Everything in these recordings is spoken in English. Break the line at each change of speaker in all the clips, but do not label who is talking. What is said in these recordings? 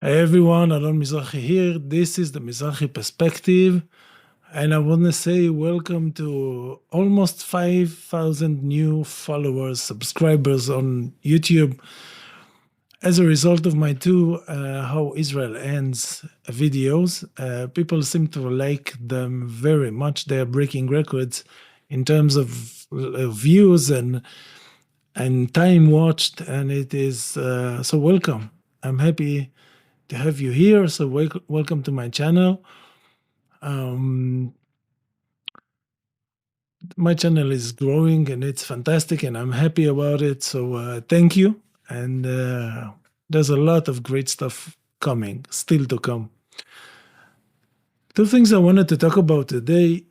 Hey everyone, Alon Mizrahi here. This is the Mizrahi Perspective, and I want to say welcome to almost 5,000 new followers, subscribers on YouTube. As a result of my two How Israel Ends videos, people seem to like them very much. They are breaking records in terms of views and time watched, and it is so welcome. I'm happy to have you here. So welcome to my channel. My channel is growing and it's fantastic, and I'm happy about it. So thank you. And there's a lot of great stuff coming, still to come. Two things I wanted to talk about today.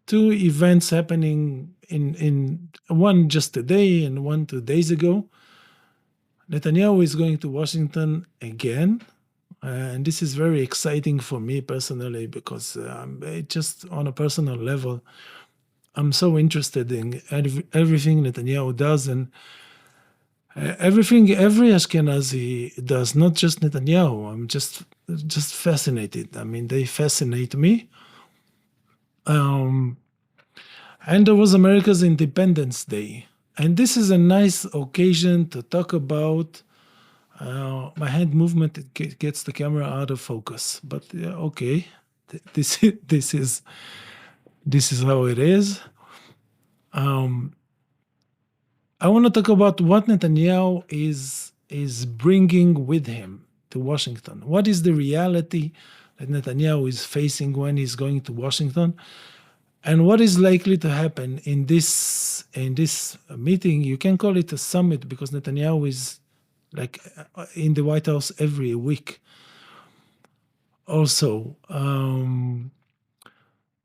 Two events happening in one just today and one 2 days ago. Netanyahu is going to Washington again. And this is very exciting for me personally because just on a personal level, I'm so interested in everything Netanyahu does, and everything every Ashkenazi does, not just Netanyahu. I'm just fascinated. I mean, they fascinate me. And there was America's Independence Day. And this is a nice occasion to talk about my hand movement. It gets the camera out of focus, but okay, this is how it is. I want to talk about what Netanyahu is bringing with him to Washington. What is the reality that Netanyahu is facing when he's going to Washington, and what is likely to happen in this meeting? You can call it a summit because Netanyahu is like in the White House every week. Also,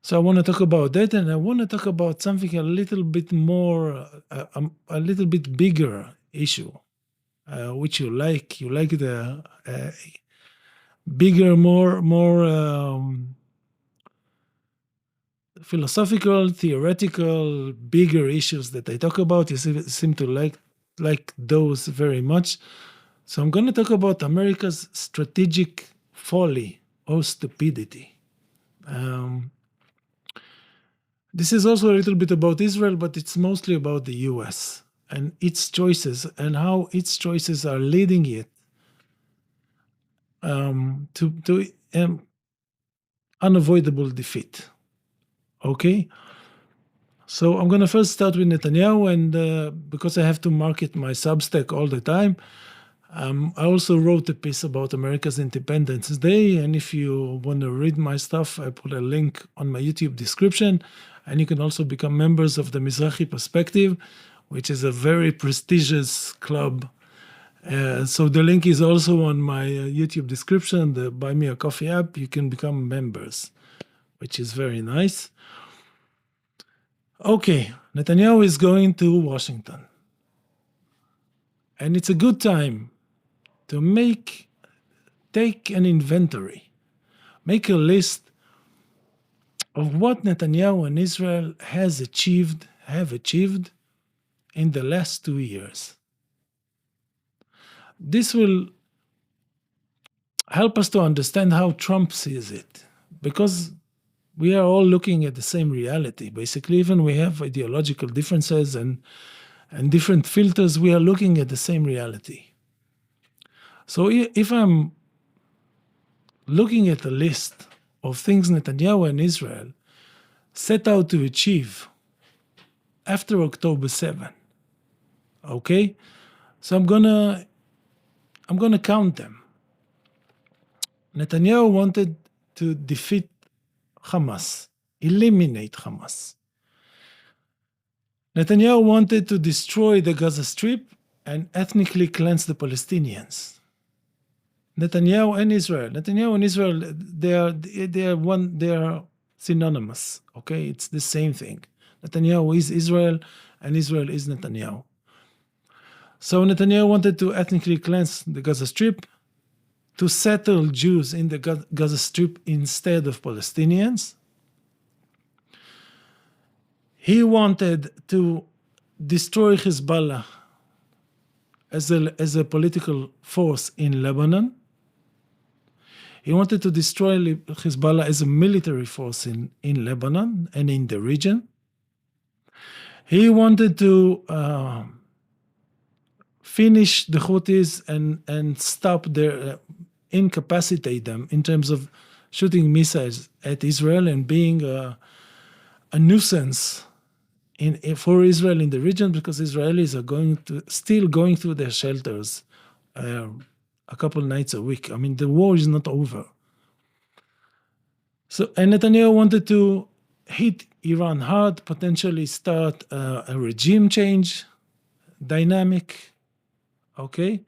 so I want to talk about that, and I want to talk about something a little bit more, a little bit bigger issue, which you like. You like the bigger, more philosophical, theoretical, bigger issues that I talk about. You seem to like those very much. So I'm going to talk about America's strategic folly or stupidity. This is also a little bit about Israel, but it's mostly about the US and its choices and how its choices are leading it to unavoidable defeat. Okay? So I'm going to first start with Netanyahu, and because I have to market my Substack all the time, I also wrote a piece about America's Independence Day, and if you want to read my stuff, I put a link on my YouTube description, and you can also become members of the Mizrahi Perspective, which is a very prestigious club. So the link is also on my YouTube description, the Buy Me a Coffee app. You can become members, which is very nice. Okay, Netanyahu is going to Washington. And it's a good time to take an inventory, make a list of what Netanyahu and Israel have achieved in the last 2 years. This will help us to understand how Trump sees it, because we are all looking at the same reality. Basically, even we have ideological differences and different filters, we are looking at the same reality. So if I'm looking at a list of things Netanyahu and Israel set out to achieve after October 7, okay? So I'm gonna count them. Netanyahu wanted to defeat Hamas, eliminate Hamas. Netanyahu wanted to destroy the Gaza Strip and ethnically cleanse the Palestinians. Netanyahu and Israel, they are synonymous. Okay, it's the same thing. Netanyahu is Israel, and Israel is Netanyahu. So Netanyahu wanted to ethnically cleanse the Gaza Strip, to settle Jews in the Gaza Strip instead of Palestinians. He wanted to destroy Hezbollah as a political force in Lebanon. He wanted to destroy Hezbollah as a military force in Lebanon and in the region. He wanted to finish the Houthis and stop their, incapacitate them in terms of shooting missiles at Israel and being a nuisance for Israel in the region, because Israelis are still going through their shelters a couple nights a week. I mean, the war is not over. So, and Netanyahu wanted to hit Iran hard, potentially start a regime change dynamic. Okay.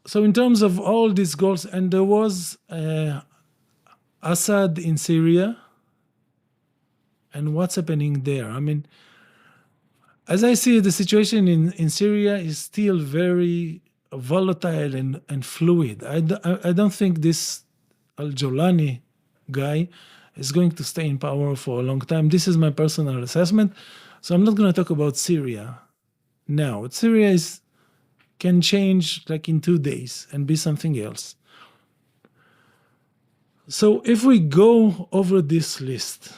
So in terms of all these goals, and there was Assad in Syria, and what's happening there? I mean, as I see it, the situation in Syria is still very volatile and fluid. I don't think this al-Jolani guy is going to stay in power for a long time. This is my personal assessment. So I'm not going to talk about Syria now. Syria can change like in 2 days and be something else. So if we go over this list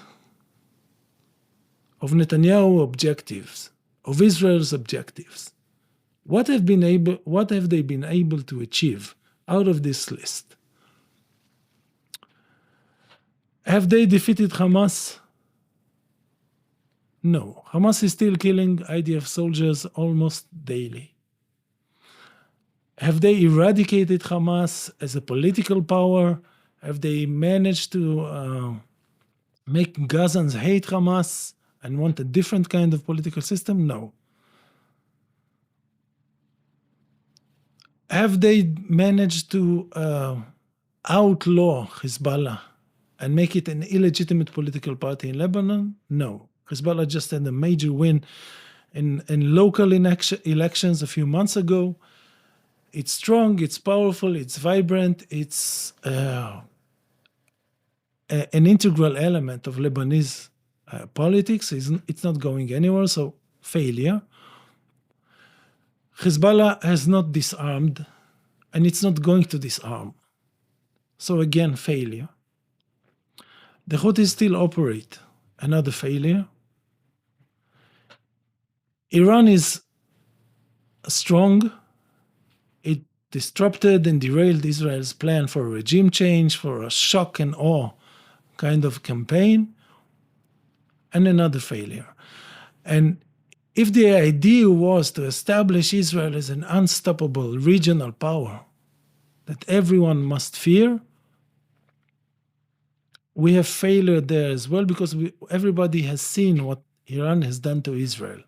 of Netanyahu objectives, of Israel's objectives, what have they been able to achieve out of this list? Have they defeated Hamas? No. Hamas is still killing IDF soldiers almost daily. Have they eradicated Hamas as a political power? Have they managed to make Gazans hate Hamas and want a different kind of political system? No. Have they managed to outlaw Hezbollah and make it an illegitimate political party in Lebanon? No. Hezbollah just had a major win in local elections a few months ago. It's strong, it's powerful, it's vibrant, it's an integral element of Lebanese politics. It's not going anywhere, so failure. Hezbollah has not disarmed, and it's not going to disarm. So again, failure. The Houthis still operate. Another failure. Iran is strong. It disrupted and derailed Israel's plan for a regime change, for a shock and awe kind of campaign. And another failure. And if the idea was to establish Israel as an unstoppable regional power that everyone must fear, we have failure there as well, because everybody has seen what Iran has done to Israel.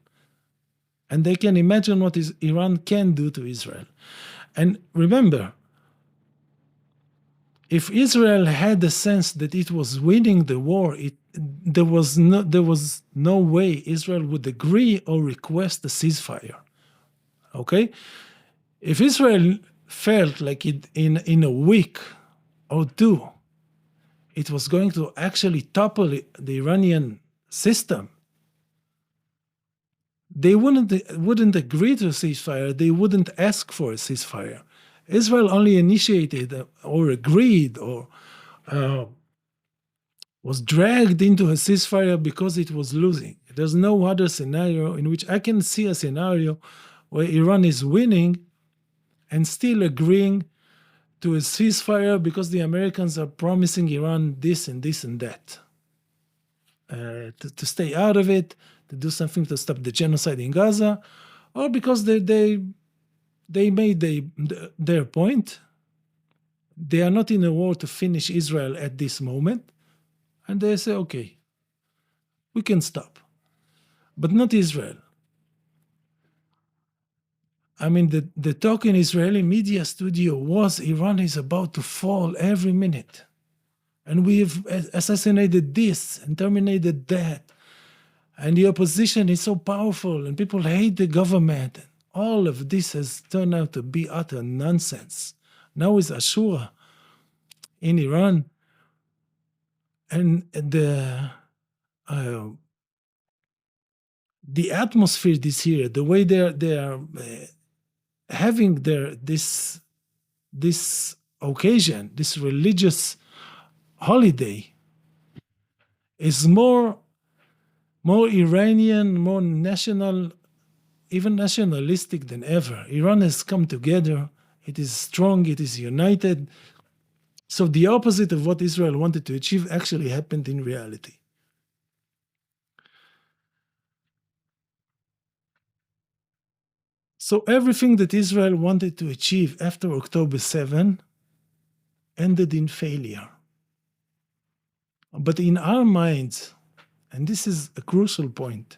And they can imagine what Iran can do to Israel. And remember, if Israel had the sense that it was winning the war, there was no way Israel would agree or request a ceasefire. Okay? If Israel felt like in a week or two, it was going to actually topple the Iranian system, they wouldn't agree to a ceasefire. They wouldn't ask for a ceasefire. Israel only initiated or agreed or was dragged into a ceasefire because it was losing. There's no other scenario in which I can see a scenario where Iran is winning and still agreeing to a ceasefire because the Americans are promising Iran this and this and that. To stay out of it, to do something to stop the genocide in Gaza, or because they made their point. They are not in a war to finish Israel at this moment, and they say, okay, we can stop. But not Israel. I mean, the talk in Israeli media studio was Iran is about to fall every minute. And we've assassinated this and terminated that. And the opposition is so powerful and people hate the government. All of this has turned out to be utter nonsense. Now is Ashura in Iran. And the the atmosphere this year, the way they are having this occasion, this religious holiday, is more Iranian, more national, even nationalistic than ever. Iran has come together. It is strong. It is united. So the opposite of what Israel wanted to achieve actually happened in reality. So everything that Israel wanted to achieve after October 7 ended in failure. But in our minds, and this is a crucial point,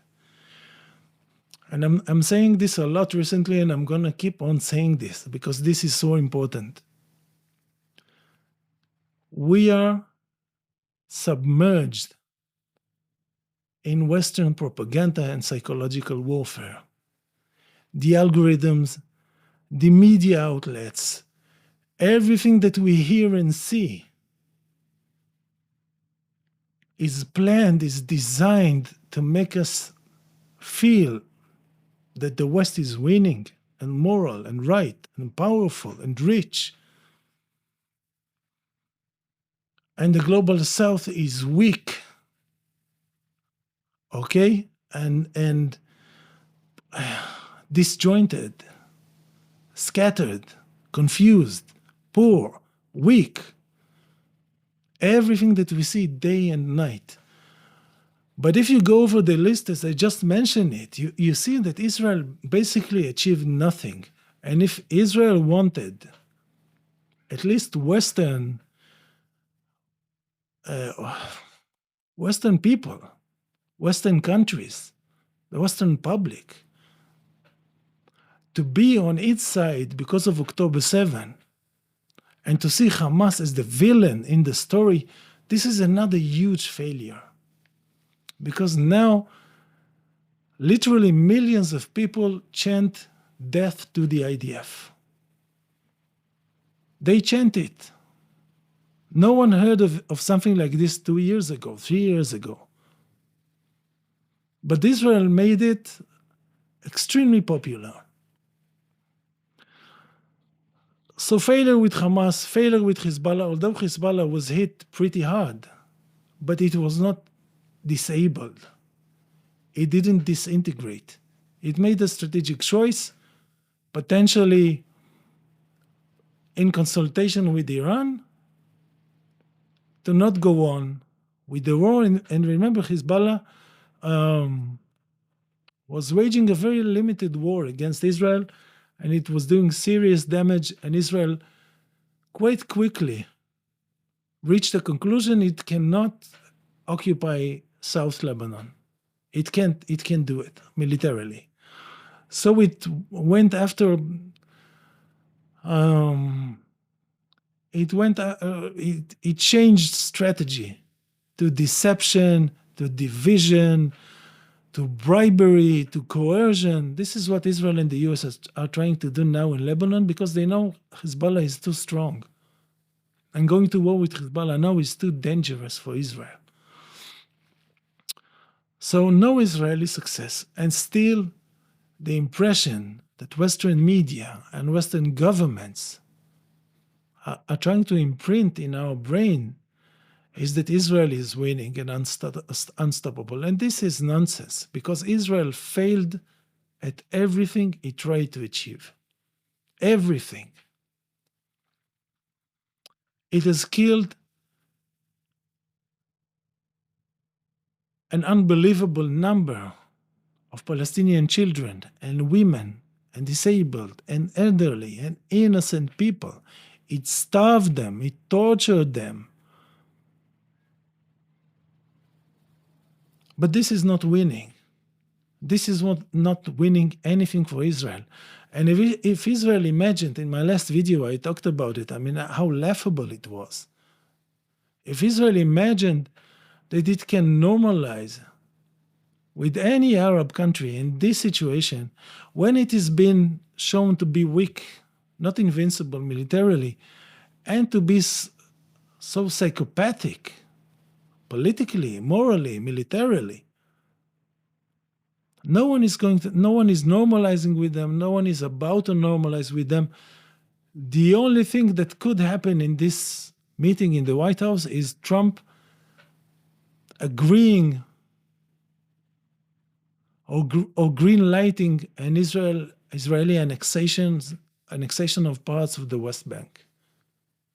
and I'm saying this a lot recently, and I'm going to keep on saying this because this is so important. We are submerged in Western propaganda and psychological warfare. The algorithms, the media outlets, everything that we hear and see is planned, is designed to make us feel that the West is winning and moral and right and powerful and rich. And the global South is weak, okay? And disjointed, scattered, confused, poor, weak. Everything that we see day and night. But if you go over the list as I just mentioned it, you see that Israel basically achieved nothing. And if Israel wanted at least Western people, Western countries, the Western public, to be on its side because of October 7, and to see Hamas as the villain in the story, this is another huge failure. Because now, literally millions of people chant death to the IDF. They chant it. No one heard of something like this 2 years ago, 3 years ago. But Israel made it extremely popular. So failure with Hamas, failure with Hezbollah, although Hezbollah was hit pretty hard, but it was not disabled. It didn't disintegrate. It made a strategic choice, potentially in consultation with Iran, to not go on with the war. And remember, Hezbollah was waging a very limited war against Israel, and it was doing serious damage, and Israel quite quickly reached a conclusion it cannot occupy South Lebanon. It can't do it militarily. So it went after it changed strategy to deception, to division, to bribery, to coercion. This is what Israel and the US are trying to do now in Lebanon because they know Hezbollah is too strong. And going to war with Hezbollah now is too dangerous for Israel. So no Israeli success. And still the impression that Western media and Western governments are trying to imprint in our brain is that Israel is winning and unstoppable. And this is nonsense because Israel failed at everything it tried to achieve. Everything. It has killed an unbelievable number of Palestinian children and women and disabled and elderly and innocent people. It starved them. It tortured them. But this is not winning. This is not winning anything for Israel. And if Israel imagined, in my last video I talked about it, I mean how laughable it was. If Israel imagined that it can normalize with any Arab country in this situation, when it is being shown to be weak, not invincible militarily, and to be so psychopathic, politically, morally, militarily, No one is normalizing with them. No one is about to normalize with them. The only thing that could happen in this meeting in the White House is Trump agreeing or green lighting an Israeli annexation of parts of the West Bank.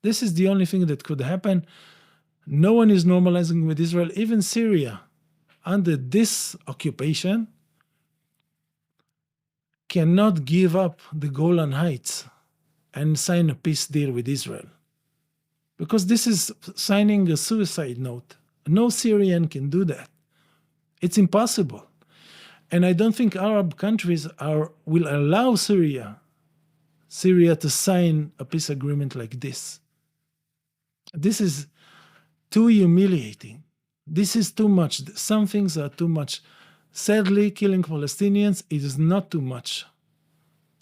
This is the only thing that could happen. No one is normalizing with Israel. Even Syria, under this occupation, cannot give up the Golan Heights and sign a peace deal with Israel. Because this is signing a suicide note. No Syrian can do that. It's impossible. And I don't think Arab countries will allow Syria to sign a peace agreement like this. This is too humiliating. This is too much. Some things are too much. Sadly, killing Palestinians is not too much.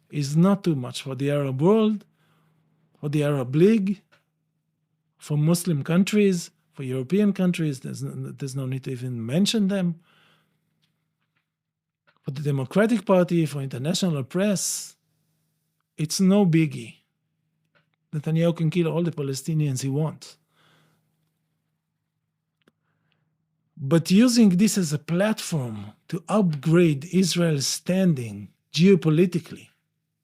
It's not too much for the Arab world, for the Arab League, for Muslim countries, for European countries. There's no need to even mention them. For the Democratic Party, for international press, it's no biggie. Netanyahu can kill all the Palestinians he wants. But using this as a platform to upgrade Israel's standing geopolitically,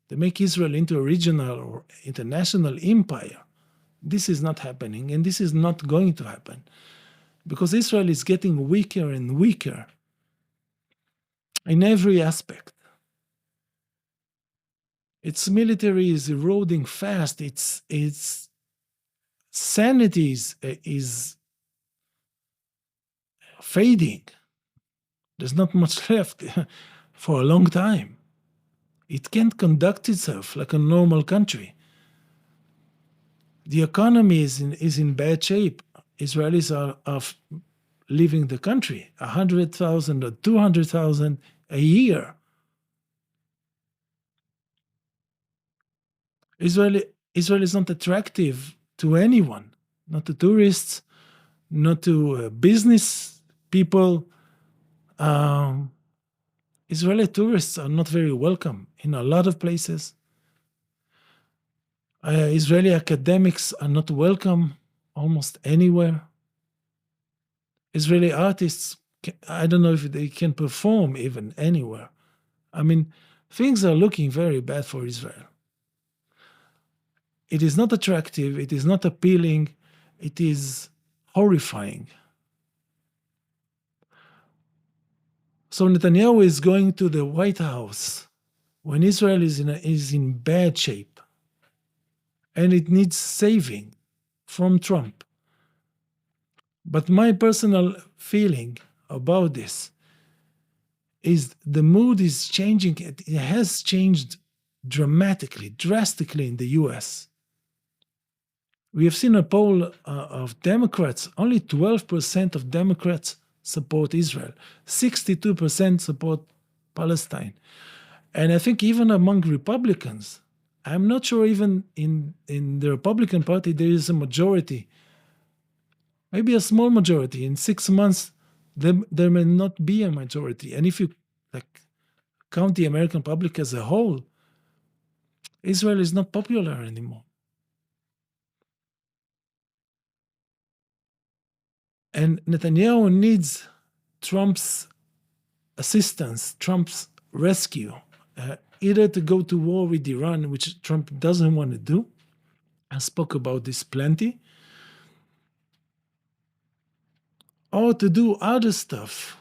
to make Israel into a regional or international empire, this is not happening, and this is not going to happen. Because Israel is getting weaker and weaker in every aspect. Its military is eroding fast. Its sanity is fading. There's not much left for a long time. It can't conduct itself like a normal country. The economy is in bad shape. Israelis are leaving the country, 100,000 or 200,000 a year. Israel is not attractive to anyone, not to tourists, not to business people. Israeli tourists are not very welcome in a lot of places. Israeli academics are not welcome almost anywhere. Israeli artists, I don't know if they can perform even anywhere. I mean, things are looking very bad for Israel. It is not attractive, it is not appealing, it is horrifying. So Netanyahu is going to the White House when Israel is in bad shape and it needs saving from Trump. But my personal feeling about this is the mood is changing. It has changed drastically in the US. We have seen a poll of Democrats. Only 12% of Democrats support Israel. 62% support Palestine. And I think even among Republicans, I'm not sure even in the Republican Party there is a majority, maybe a small majority. In 6 months, there may not be a majority. And if you count the American public as a whole, Israel is not popular anymore. And Netanyahu needs Trump's assistance, Trump's rescue, either to go to war with Iran, which Trump doesn't want to do. I spoke about this plenty. Or to do other stuff,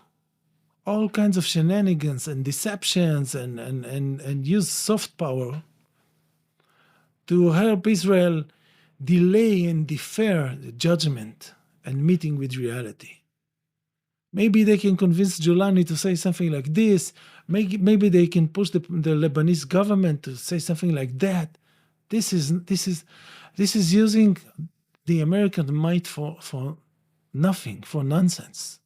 all kinds of shenanigans and deceptions and use soft power to help Israel delay and defer the judgment and meeting with reality. Maybe they can convince Giuliani to say something like this. Maybe they can push the Lebanese government to say something like that. This is using the American might for nothing, for nonsense.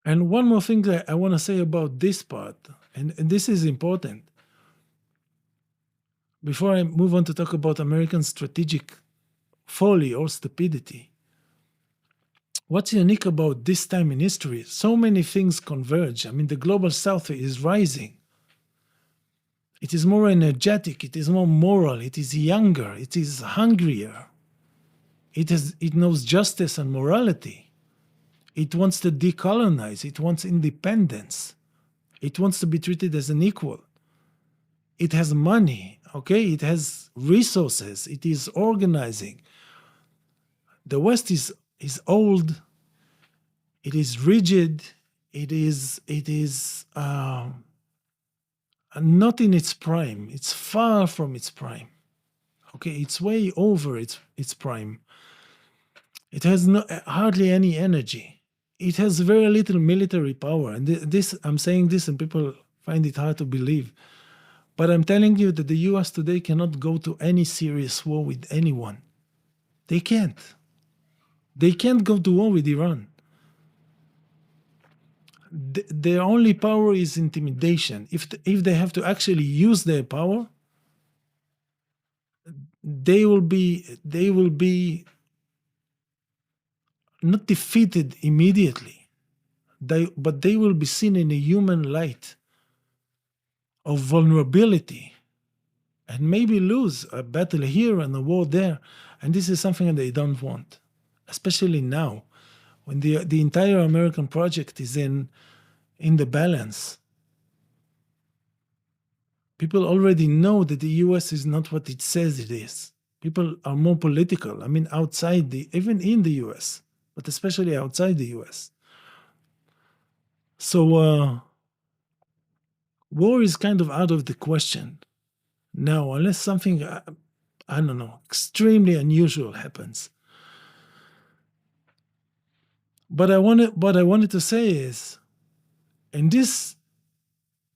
And one more thing that I want to say about this part, and this is important, before I move on to talk about American strategic folly or stupidity. What's unique about this time in history? So many things converge. I mean, the global south is rising. It is more energetic, it is more moral, it is younger, it is hungrier. It knows justice and morality. It wants to decolonize, it wants independence. It wants to be treated as an equal. It has money, okay? It has resources, it is organizing. The West is old, it is rigid, it is not in its prime. It's far from its prime. Okay, it's way over its prime. It has hardly any energy. It has very little military power. And this, I'm saying this, and people find it hard to believe. But I'm telling you that the US today cannot go to any serious war with anyone. They can't. They can't go to war with Iran. Their only power is intimidation. If they have to actually use their power, they will be not defeated immediately, but they will be seen in a human light of vulnerability and maybe lose a battle here and a war there. And this is something that they don't want, especially now when the entire American project is in the balance. People already know that the US is not what it says it is. People are more political. I mean, even in the US, but especially outside the US. So war is kind of out of the question now, unless something, I don't know, extremely unusual happens. But what I wanted to say is, in this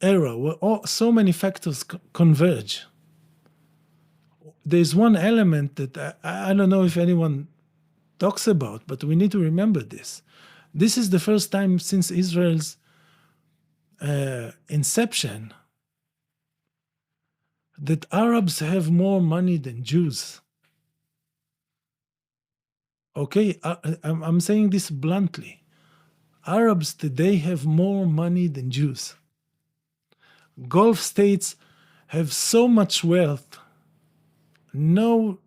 era where so many factors converge, there's one element that I don't know if anyone talks about, but we need to remember this. This is the first time since Israel's inception that Arabs have more money than Jews. Okay, I'm saying this bluntly. Arabs today have more money than Jews. Gulf states have so much wealth, no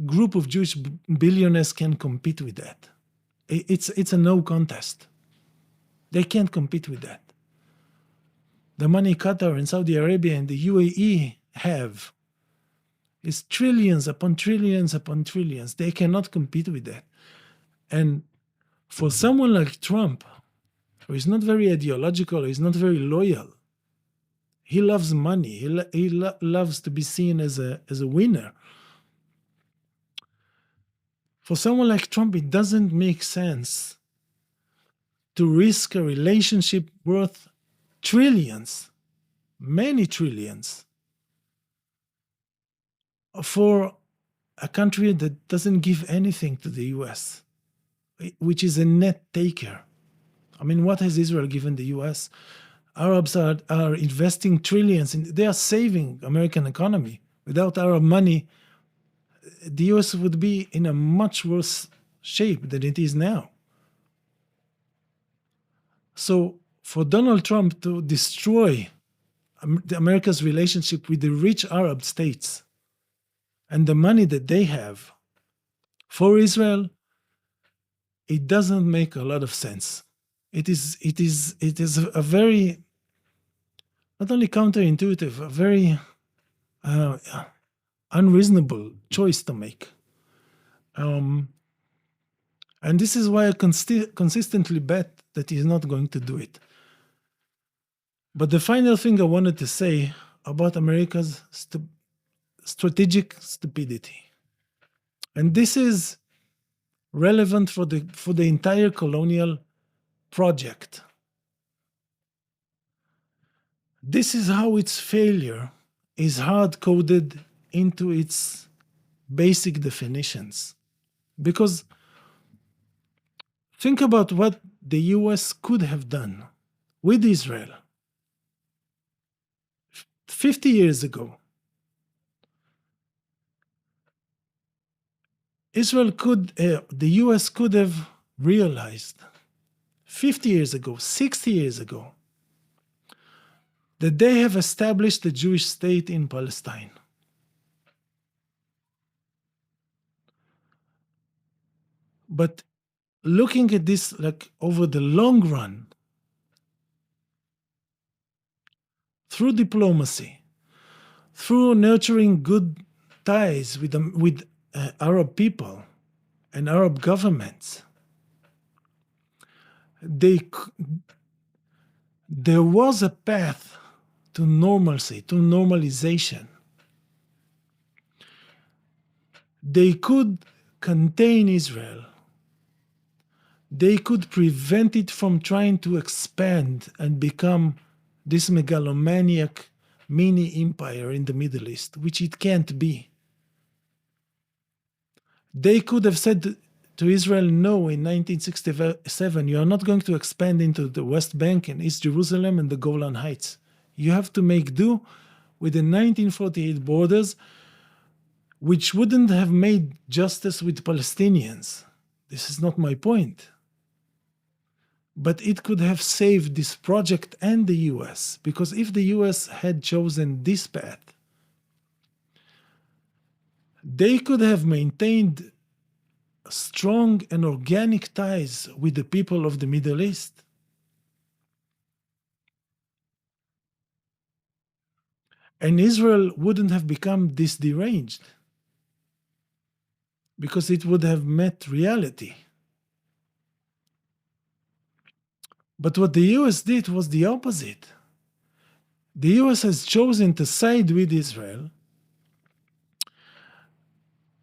group of Jewish billionaires can compete with that. It's a no contest. They can't compete with that. The money Qatar and Saudi Arabia and the UAE have is trillions upon trillions upon trillions. They cannot compete with that. And for someone like Trump, who is not very ideological, he's not very loyal, he loves money, he loves to be seen as a winner. For someone like Trump, it doesn't make sense to risk a relationship worth trillions, many trillions, for a country that doesn't give anything to the US, which is a net taker. I mean, what has Israel given the US? Arabs are investing trillions, they are saving American economy. Without Arab money, the US would be in a much worse shape than it is now. So for Donald Trump to destroy America's relationship with the rich Arab states and the money that they have for Israel, it doesn't make a lot of sense. It is a very, not only counterintuitive, a very unreasonable choice to make. And this is why I consistently bet that he's not going to do it. But the final thing I wanted to say about America's strategic stupidity, and this is relevant for the entire colonial project. This is how its failure is hard-coded into its basic definitions. Because think about what the US could have done with Israel 50 years ago. the US could have realized 50 years ago, 60 years ago, that they have established a Jewish state in Palestine. But looking at this like over the long run, through diplomacy, through nurturing good ties with Arab people and Arab governments, there was a path to normalcy, to normalization. They could contain Israel. They could prevent it from trying to expand and become this megalomaniac mini empire in the Middle East, which it can't be. They could have said to Israel, no, in 1967, you are not going to expand into the West Bank and East Jerusalem and the Golan Heights. You have to make do with the 1948 borders, which wouldn't have made justice with Palestinians. This is not my point. But it could have saved this project and the US, because if the US had chosen this path, they could have maintained strong and organic ties with the people of the Middle East. And Israel wouldn't have become this deranged, because it would have met reality. But what the US did was the opposite. The US has chosen to side with Israel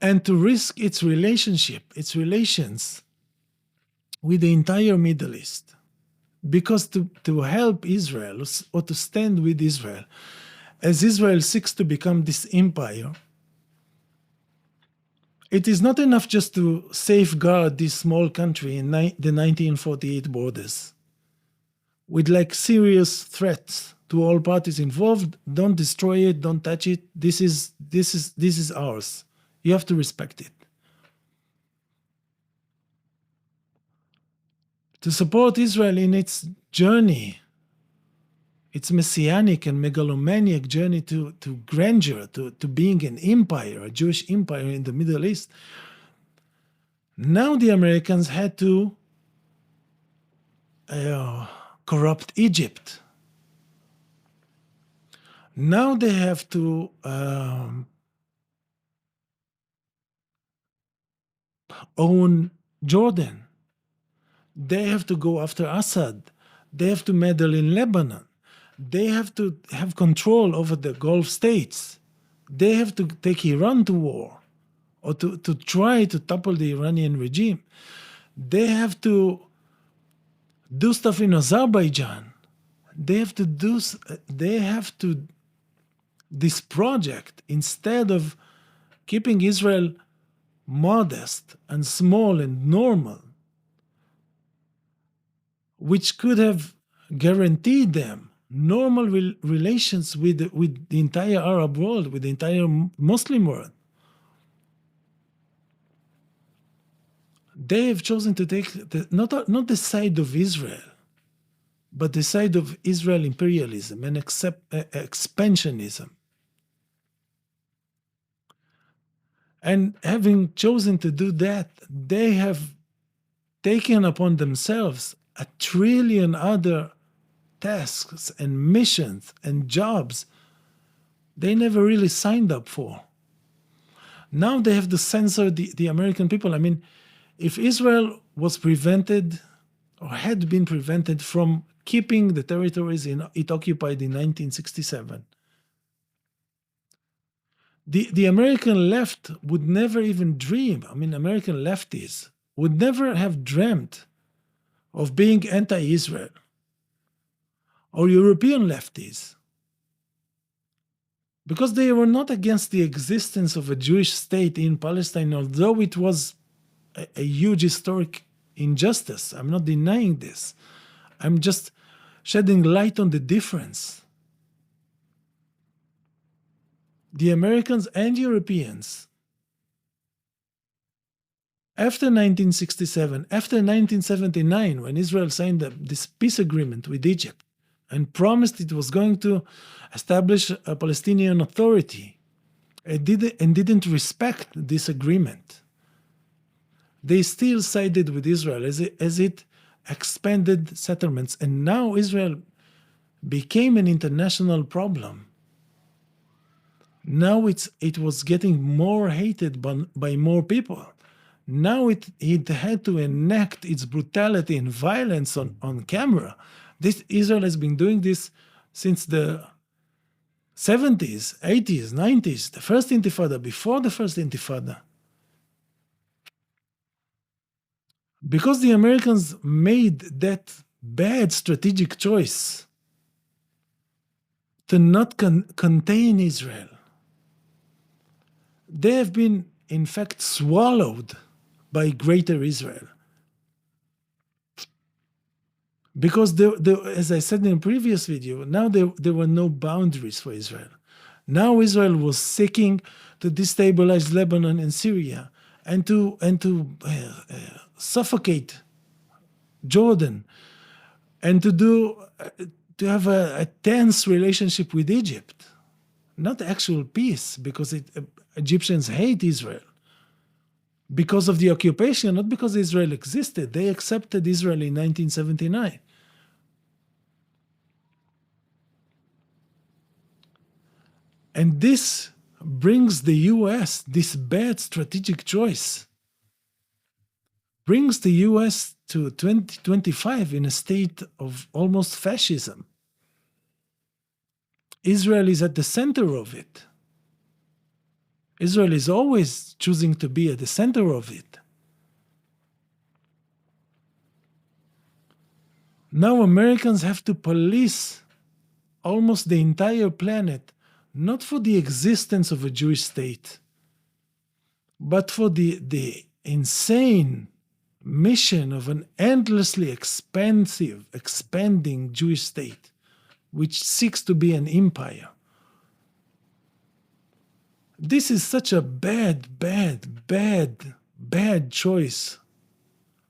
and to risk its relations with the entire Middle East. Because to help Israel, or to stand with Israel, as Israel seeks to become this empire, it is not enough just to safeguard this small country in the 1948 borders with like serious threats to all parties involved. Don't destroy it, don't touch it. This is ours. You have to respect it. To support Israel in its journey, its messianic and megalomaniac journey to grandeur, to being an empire, a Jewish empire in the Middle East, now the Americans had to corrupt Egypt. Now they have to own Jordan. They have to go after Assad. They have to meddle in Lebanon. They have to have control over the Gulf states. They have to take Iran to war, or to try to topple the Iranian regime. They have to do stuff in Azerbaijan. This project, instead of keeping Israel modest and small and normal, which could have guaranteed them normal relations with the entire Arab world, with the entire Muslim world, they have chosen to take not the side of Israel, but the side of Israel imperialism and expansionism. And having chosen to do that, they have taken upon themselves 1 trillion other tasks and missions and jobs they never really signed up for. Now they have to censor the American people. I mean, if Israel was prevented, or had been prevented from keeping the territories it occupied in 1967, the American left would never even dream. I mean, American lefties would never have dreamt of being anti-Israel, or European lefties, because they were not against the existence of a Jewish state in Palestine, although it was a huge historic injustice. I'm not denying this. I'm just shedding light on the difference. The Americans and Europeans After 1967, after 1979, when Israel signed this peace agreement with Egypt and promised it was going to establish a Palestinian Authority, and didn't respect this agreement, they still sided with Israel as it expanded settlements. And now Israel became an international problem. Now it was getting more hated by more people. Now it had to enact its brutality and violence on camera. Israel has been doing this since the 70s, 80s, 90s, the first Intifada, before the first Intifada. Because the Americans made that bad strategic choice to not contain Israel, they have been, in fact, swallowed by Greater Israel. Because, as I said in a previous video, now there were no boundaries for Israel. Now Israel was seeking to destabilize Lebanon and Syria and to suffocate Jordan and to have a tense relationship with Egypt. Not actual peace, because Egyptians hate Israel. Because of the occupation, not because Israel existed. They accepted Israel in 1979. And this brings the US, this bad strategic choice, brings the US to 2025 in a state of almost fascism. Israel is at the center of it. Israel is always choosing to be at the center of it. Now Americans have to police almost the entire planet, not for the existence of a Jewish state, but for the insane mission of an endlessly expanding Jewish state, which seeks to be an empire. This is such a bad choice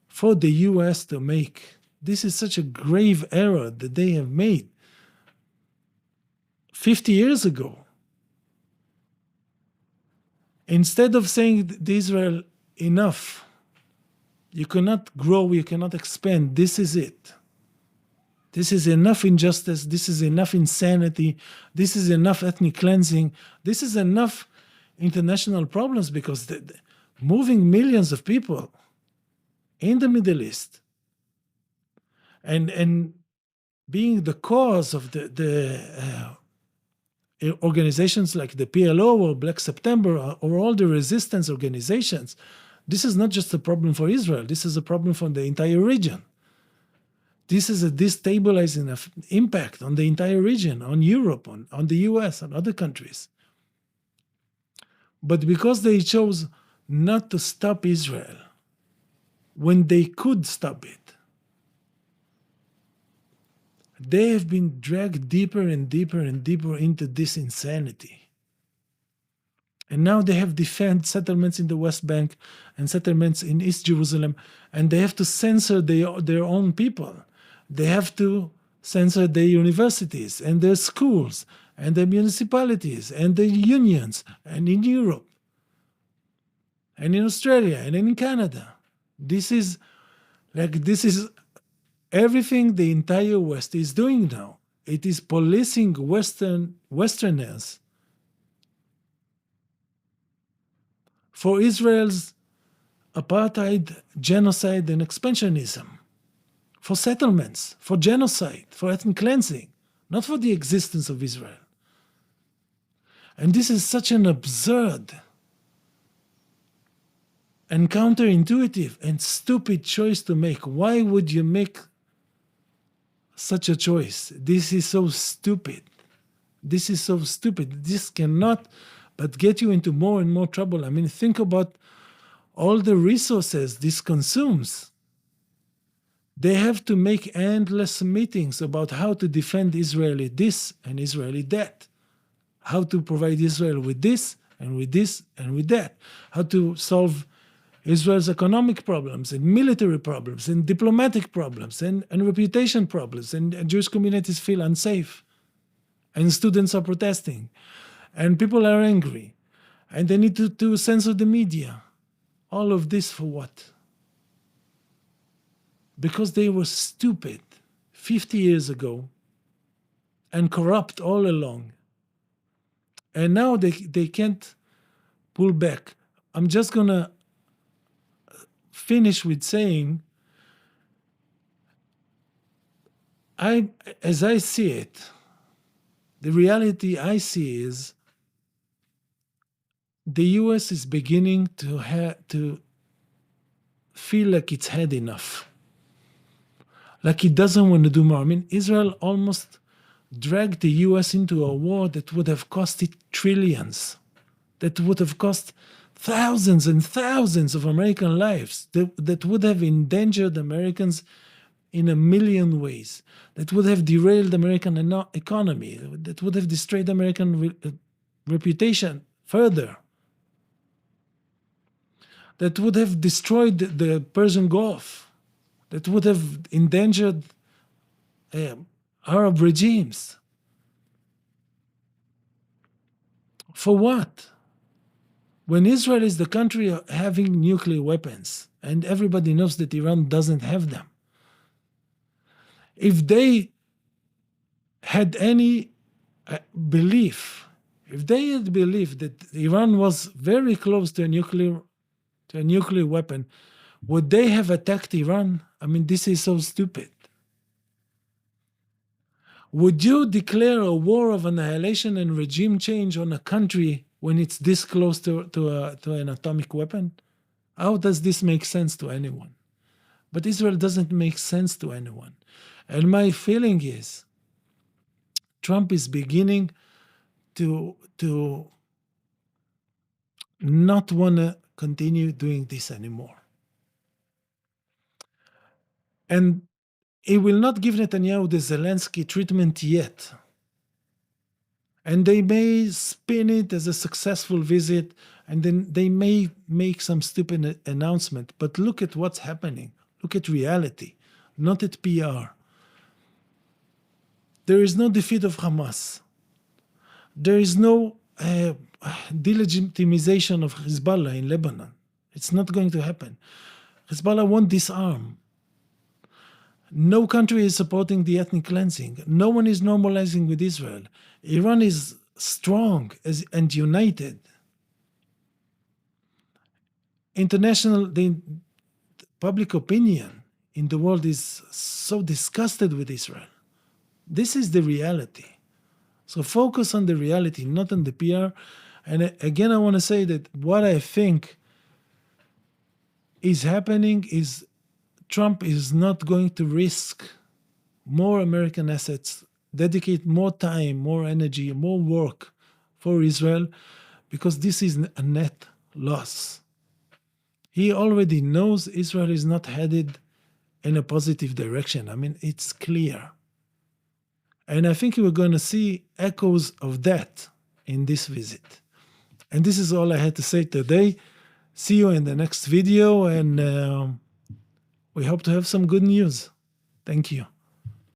for the US to make. This is such a grave error that they have made 50 years ago. Instead of saying to Israel, enough, you cannot grow, you cannot expand, this is it. This is enough injustice, this is enough insanity, this is enough ethnic cleansing, this is enough international problems, because moving millions of people in the Middle East and being the cause of the organizations like the PLO or Black September or all the resistance organizations, this is not just a problem for Israel, this is a problem for the entire region. This is a destabilizing impact on the entire region, on Europe, on the US, on other countries. But because they chose not to stop Israel when they could stop it, they have been dragged deeper and deeper and deeper into this insanity. And now they have defended settlements in the West Bank and settlements in East Jerusalem, and they have to censor their own people. They have to censor their universities and their schools and the municipalities and the unions, and in Europe and in Australia and in Canada. This is everything the entire West is doing now. It is policing Westerners for Israel's apartheid, genocide, and expansionism, for settlements, for genocide, for ethnic cleansing, not for the existence of Israel. And this is such an absurd and counterintuitive and stupid choice to make. Why would you make such a choice? This is so stupid. This is so stupid. This cannot but get you into more and more trouble. I mean, think about all the resources this consumes. They have to make endless meetings about how to defend Israeli this and Israeli that, how to provide Israel with this and with this and with that, how to solve Israel's economic problems and military problems and diplomatic problems and reputation problems, and Jewish communities feel unsafe, and students are protesting, and people are angry, and they need to censor the media. All of this for what? Because they were stupid 50 years ago and corrupt all along. And now they can't pull back. I'm just going to finish with saying, as I see it, the reality I see is the US is beginning to feel like it's had enough. Like it doesn't want to do more. I mean, Israel almost dragged the US into a war that would have cost it trillions, that would have cost thousands and thousands of American lives, that would have endangered Americans in a million ways, that would have derailed the American economy, that would have destroyed American reputation further, that would have destroyed the Persian Gulf, that would have endangered Arab regimes. For what? When Israel is the country having nuclear weapons, and everybody knows that Iran doesn't have them, if they had any belief, if they had believed that Iran was very close to a nuclear weapon, would they have attacked Iran? I mean, this is so stupid. Would you declare a war of annihilation and regime change on a country when it's this close to an atomic weapon? How does this make sense to anyone? But Israel doesn't make sense to anyone. And my feeling is Trump is beginning to not want to continue doing this anymore. And he will not give Netanyahu the Zelensky treatment yet. And they may spin it as a successful visit, and then they may make some stupid announcement. But look at what's happening. Look at reality, not at PR. There is no defeat of Hamas. There is no delegitimization of Hezbollah in Lebanon. It's not going to happen. Hezbollah won't disarm. No country is supporting the ethnic cleansing. No one is normalizing with Israel. Iran is strong and united. The public opinion in the world is so disgusted with Israel. This is the reality. So focus on the reality, not on the PR. And again, I want to say that what I think is happening is Trump is not going to risk more American assets, dedicate more time, more energy, more work for Israel, because this is a net loss. He already knows Israel is not headed in a positive direction. I mean, it's clear. And I think we're going to see echoes of that in this visit. And this is all I had to say today. See you in the next video, and we hope to have some good news. Thank you.